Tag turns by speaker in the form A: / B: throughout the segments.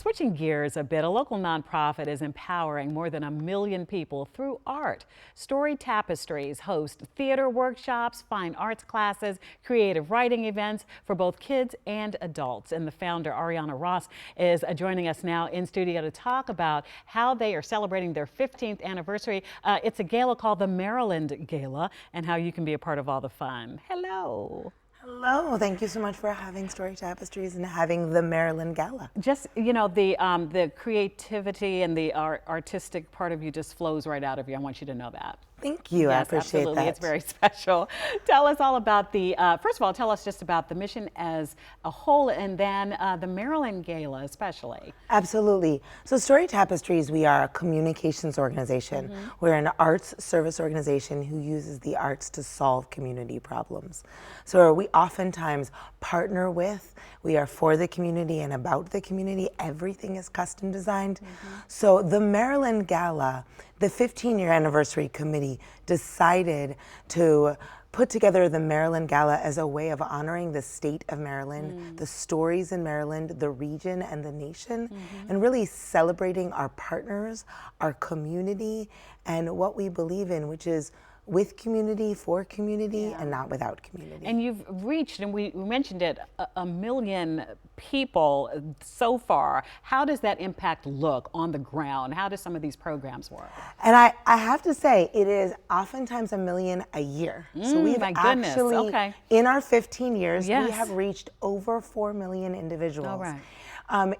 A: Switching gears a bit, a local nonprofit is empowering more than 1 million people through art. Story Tapestries hosts theater workshops, fine arts classes, creative writing events for both kids and adults. And the founder, Arianna Ross, is joining us now in studio to talk about how they are celebrating their 15th anniversary. It's a gala called the Maryland Gala, and how you can be a part of all the fun. Hello.
B: Hello, thank you so much for having Story Tapestries and having the Maryland Gala.
A: Just, the creativity and the artistic part of you just flows right out of you. I want you to know that.
B: Thank you,
A: Yes,
B: I appreciate
A: absolutely.
B: that.
A: It's very special. Tell us all about first of all, tell us just about the mission as a whole, and then the Maryland Gala especially.
B: Absolutely. So Story Tapestries, we are a communications organization.
A: Mm-hmm.
B: We're an arts service organization who uses the arts to solve community problems. So we oftentimes partner with, we are for the community and about the community. Everything is custom designed. Mm-hmm. So the Maryland Gala, the 15-year anniversary committee decided to put together the Maryland Gala as a way of honoring the state of Maryland, the stories in Maryland, the region and the nation, and really celebrating our partners, our community, and what we believe in, which is with community, for community, and not without community.
A: And you've reached, and we mentioned it, 1 million people so far. How does that impact look on the ground? How do some of these programs work?
B: And I have to say, it is oftentimes 1 million a year. So we've actually, in our 15 years, we have reached over 4 million individuals.
A: All right.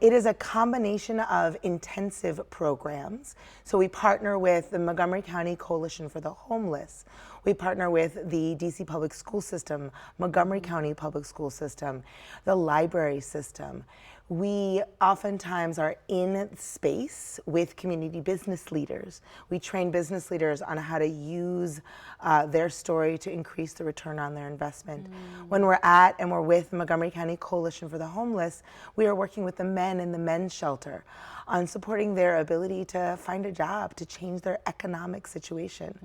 B: It is a combination of intensive programs. So we partner with the Montgomery County Coalition for the Homeless. We partner with the DC Public School System, Montgomery County Public School System, the library system. We oftentimes are in space with community business leaders. We train business leaders on how to use their story to increase the return on their investment. When we're at and we're with the Montgomery County Coalition for the Homeless, we are working with the men in the men's shelter on supporting their ability to find a job, to change their economic situation.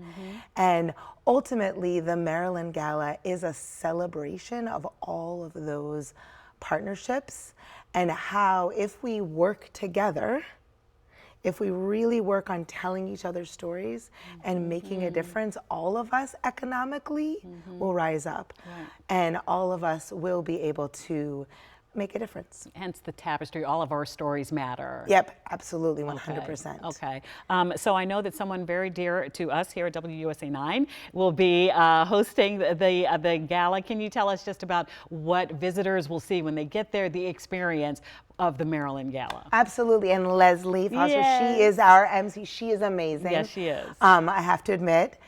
B: And ultimately, the Maryland Gala is a celebration of all of those partnerships, and how if we work together, if we really work on telling each other's stories and making a difference, all of us economically will rise up, and all of us will be able to make a difference.
A: Hence the tapestry, all of our stories matter.
B: Yep, absolutely, 100%.
A: Okay. So I know that someone very dear to us here at WUSA 9 will be hosting the gala. Can you tell us just about what visitors will see when they get there, the experience of the Maryland Gala?
B: Absolutely, and Leslie Foster, she is our MC. She is amazing.
A: Yes, she is.
B: I have to admit.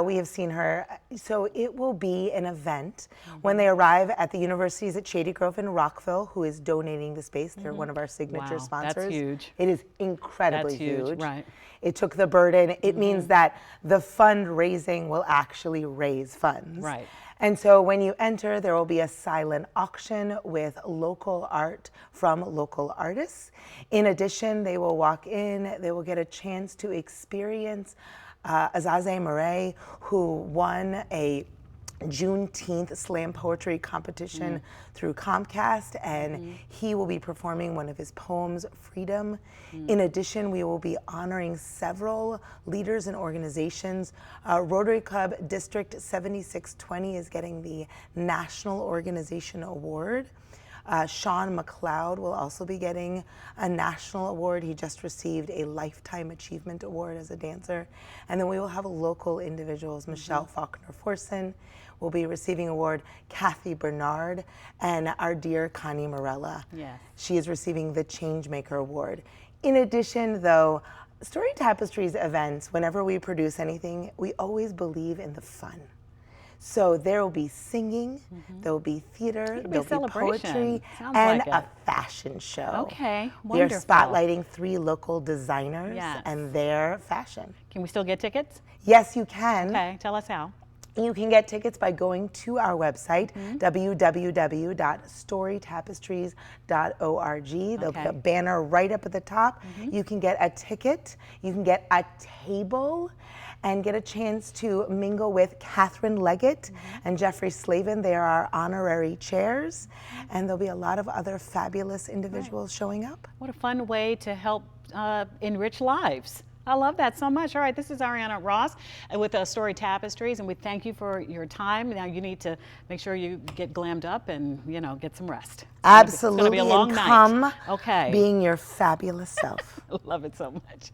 B: We have seen her. So it will be an event when they arrive at the universities at Shady Grove and Rockville, who is donating the space. They're one of our signature sponsors.
A: That's huge.
B: It is incredibly
A: huge. Right.
B: It took the burden. It means that the fundraising will actually raise funds.
A: Right.
B: And so when you enter, there will be a silent auction with local art from local artists. In addition, they will walk in, they will get a chance to experience Azaze Murray, who won a Juneteenth slam poetry competition through Comcast, and he will be performing one of his poems, Freedom. In addition, we will be honoring several leaders and organizations. Rotary Club District 7620 is getting the National Organization Award. Sean McLeod will also be getting a national award. He just received a Lifetime Achievement Award as a dancer. And then we will have local individuals. Michelle Faulkner-Forson will be receiving award, Kathy Bernard, and our dear Connie Morella.
A: Yes.
B: She is receiving the Changemaker Award. In addition, though, Story Tapestries events, whenever we produce anything, we always believe in the fun. So there will be singing, there will be theater, there will be poetry, and a fashion show.
A: Okay, wonderful.
B: We are spotlighting 3 local designers and their fashion.
A: Can we still get tickets?
B: Yes, you can.
A: Okay, tell us how.
B: You can get tickets by going to our website, www.storytapestries.org. There'll be a banner right up at the top. You can get a ticket, you can get a table, and get a chance to mingle with Catherine Leggett and Jeffrey Slavin. They are our honorary chairs, and there'll be a lot of other fabulous individuals showing up.
A: What a fun way to help enrich lives. I love that so much. All right, this is Arianna Ross with Story Tapestries, and we thank you for your time. Now you need to make sure you get glammed up and, you know, get some rest.
B: Absolutely,
A: it's going to be a long
B: and
A: night.
B: come
A: Okay.
B: being your fabulous self.
A: Love it so much.